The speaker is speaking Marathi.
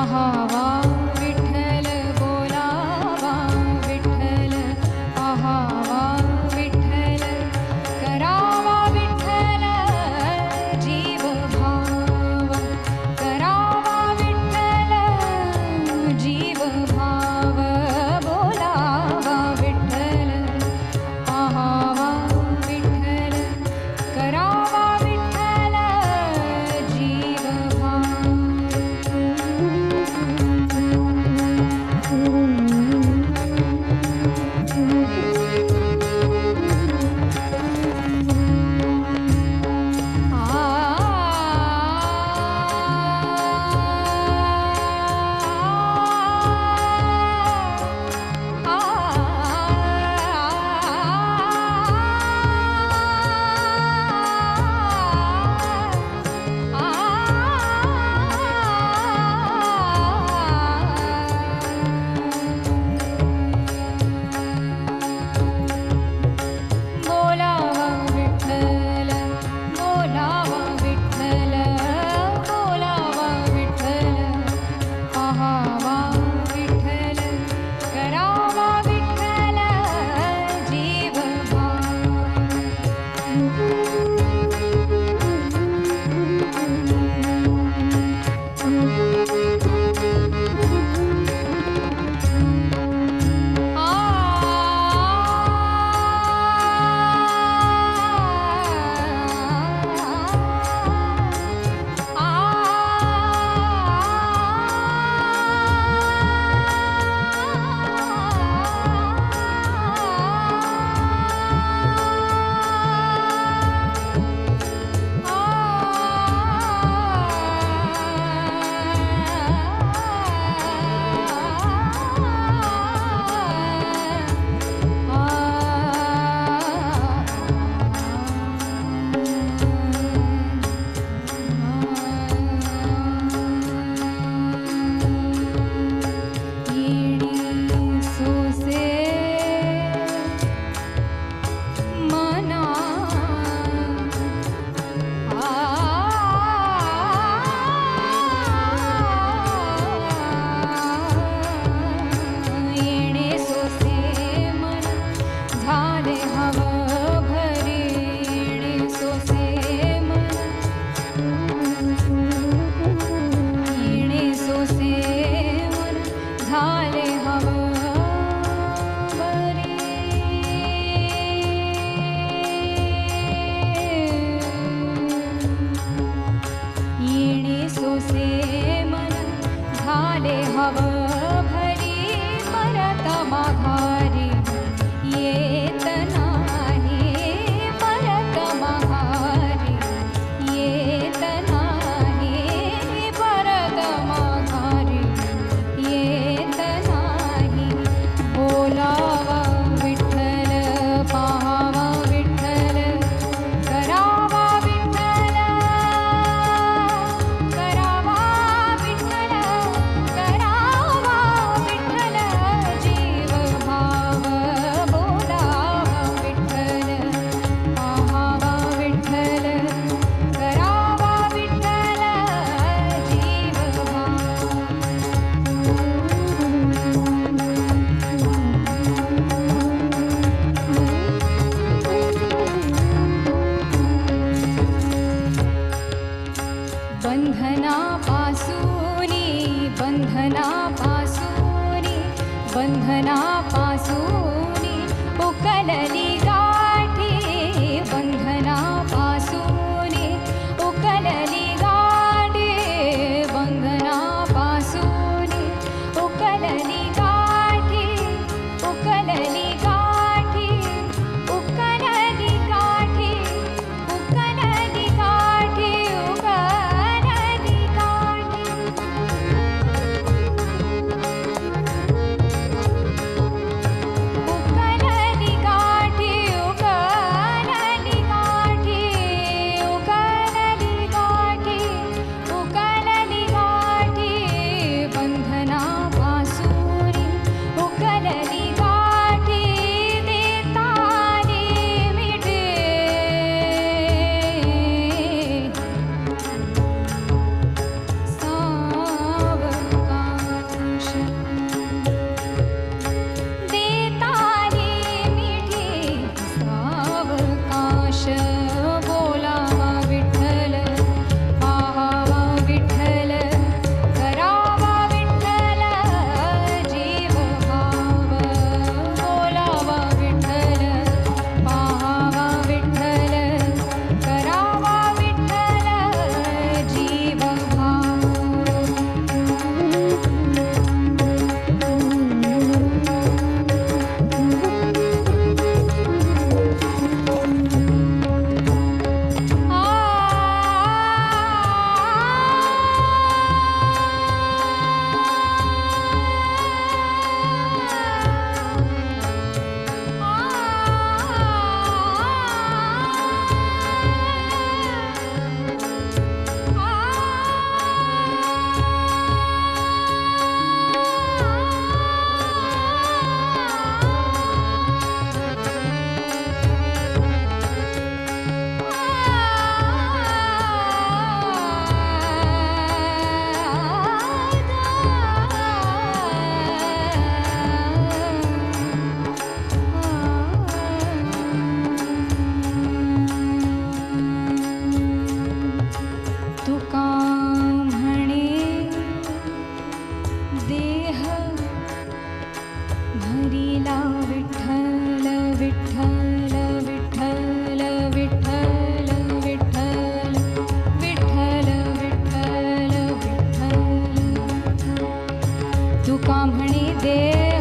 पाहावा विठ्ठल बोलावा विठ्ठल पाहावा विठ्ठल करावा विठ्ठल जीव भाव करावा विठ्ठल जीव भाव बोलावा विठ्ठल पाहावा विठ्ठल करावा विठ्ठल जीव भाव बोलावा विठ्ठल बोलावा विठ्ठल बोलावा विठ्ठल पाहावा विठ्ठल करावा विठ्ठल जीव येणे सोसे मन झाले हव भरी परत माघारी येत नाही परत माघारी येत नाही परत माघारी येत नाही बोलावा विठ्ठल पाहावा विठ्ठल करावा विठ्ठल करावा विठ्ठल करावा विठ्ठल जीव भाव बोलावा विठ्ठल पाहावा विठ्ठल करावा विठ्ठल जीव बंधनापासूनी बंधनापासूनी बंधनापासूनी उकलली गाठी बंधनापासूनी उकलली गाठी बंधनापासूनी उकलली गाठी उकलली गाठी उकलली गाठी उकलली गाठी उकलली गाठी हरीला विठ्ठल विठ्ठल विठ्ठल विठ्ठल विठ्ठल विठ्ठल विठ्ठल विठ्ठल तुका म्हणे देव